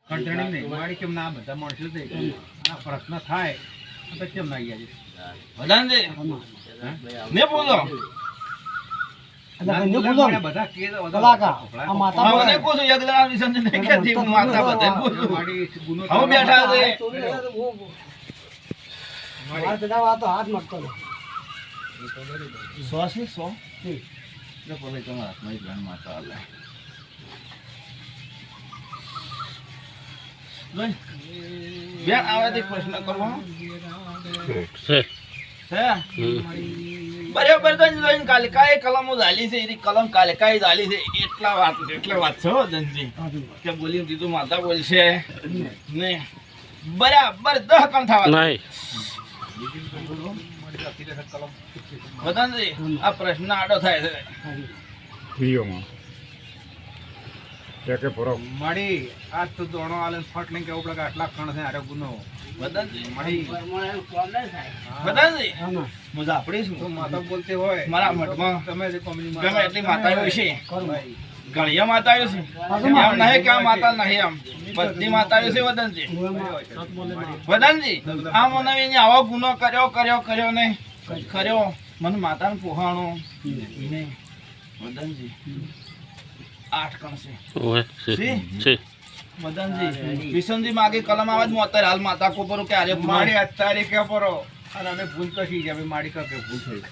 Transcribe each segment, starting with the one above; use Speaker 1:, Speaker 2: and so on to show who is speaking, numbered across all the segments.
Speaker 1: કંટાળી નહીં મારી કેમ ના બધા મળશે તે આ પ્રશ્ન થાય તો કેમ ના આવી
Speaker 2: વદાનજી ને બોલો
Speaker 1: બધા કે
Speaker 2: મને કહું છું યગદા વિસંજ ને કે જી હું માતા બધાને બોલું
Speaker 1: મારી ગુનો
Speaker 2: હવે બેઠા છે સો છે સો ને બોલે તમારા હાથમાં એક માતા આલે બેન આવે પ્રશ્ન કરવો બરાબર તો જોઈને કાલે કાંઈ કલમો ઝાલી છે એની કલમ કાલે કાંઈ ઝાલી છે એટલા વાત છે હો ધનજી કે બોલી દીધું માતા બોલશે ને બરાબર 10 કણ થવા નહીં વદનજી આ પ્રશ્ન આડો થાય છે
Speaker 3: વિડીયોમાં કે ફરો
Speaker 1: મારી આજ તો દોણો આલે ફટ લઈને કેવું પડે કે આટલા કણ છે આરે ગુનો
Speaker 2: વદનજી
Speaker 1: મારી
Speaker 2: વદનજી મજા આપણી શું
Speaker 1: તો માતા બોલતી હોય
Speaker 2: મારા મઠમાં
Speaker 1: તમે જે કોમેડી
Speaker 2: ગમે એટલી માતાઓ છે ઘણીયા માતાઓ છે એમ નહીં કે આ માતા નહીં આમ બધી માતાઓ છે વદનજી વદનજી આ મને એને આવો ગુનો કર્યો નહીં કર્યો મને માતાને પોહાણો નહીં વદનજી 8 કણ છે વદનજી વિસનજી માગે કલમ આવાજ મોતર હાલ માતા કો પરો કે આરે
Speaker 1: મારી અત્યારે કે પરો અને અમે ભૂલ તો થઈ ગયા મારી કે ભૂલ થઈ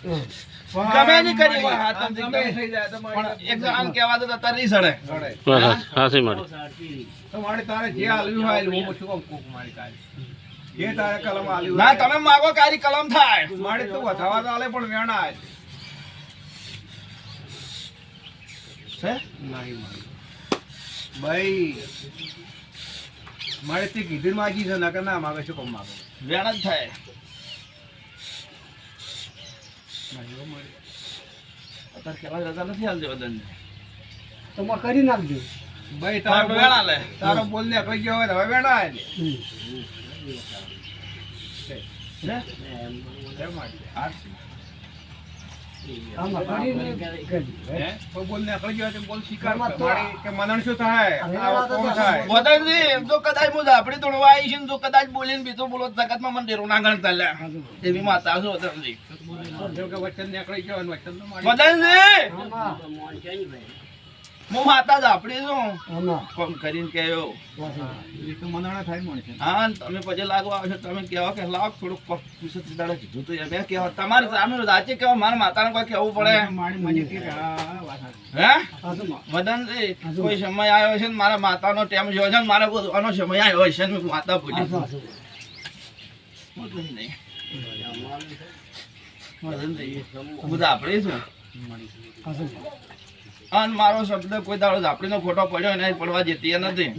Speaker 2: ગમે નહીં કરી હા
Speaker 1: ગમે થઈ જાય તો
Speaker 2: પણ એક જણ કહેવા તો તારે નહીં સડે
Speaker 1: તો મારી તારે જે હાલવી હોય હું પૂછું કોમ કોક મારી તારે જે તારે કલમ હાલવી
Speaker 2: ના તમે માગો કારી કલમ થાય
Speaker 1: મારી તો વધાવા ચાલે પણ વેણા
Speaker 2: છે
Speaker 1: નહીં ભાઈ મારે તે કીધું માગી છે ના કે ના માગે શું કોમ માગો
Speaker 2: વેણ જ થાય અત્યારે કેવા રજા નથી હાલતી વદનજી
Speaker 4: કરી નાખજો
Speaker 1: ભાઈ
Speaker 2: તારો વેણા લે
Speaker 1: તારો બોલ ને કઈ ગયો હોય હવે વેણા આવે બોલ ને કઈ ગયો બોલ સ્વીકાર કે મનન શું થાય
Speaker 2: વદનજી જો કદાચ હું ઝાપડી તોડવા આવી છે ને જો કદાચ બોલીને બીજો બોલો જગતમાં મને ડેરો ના ગણતા લે એવી માતા છો વદનજી
Speaker 1: વચન નીકળી ગયો વચન
Speaker 2: વદનજી હું માતા ઝાપડી છું કોમ કરીને કહેયો
Speaker 1: એ તો મનાણા થાય મળે છે
Speaker 2: હા તમે પછી લાગવા આવશો તમે કહેવા કે લાવ થોડુંક પૂછો દાડા કીધું તો મેં કહેવા તમારે સામે રાચે કહેવા મારા માતાને કોઈ કહેવું પડે
Speaker 1: મારી મને કે
Speaker 2: હે વદનજી કોઈ સમય આવ્યો છે ને મારા માતાનો ટાઈમ જોયો છે ને મારા બોલવાનો સમય આવ્યો છે ને માતા ભૂલી વદનજી હું ઝાપડી છું અને મારો શબ્દ કોઈ દાડો ઝાપડીનો ખોટો પડ્યો નહીં પડવા જતી નથી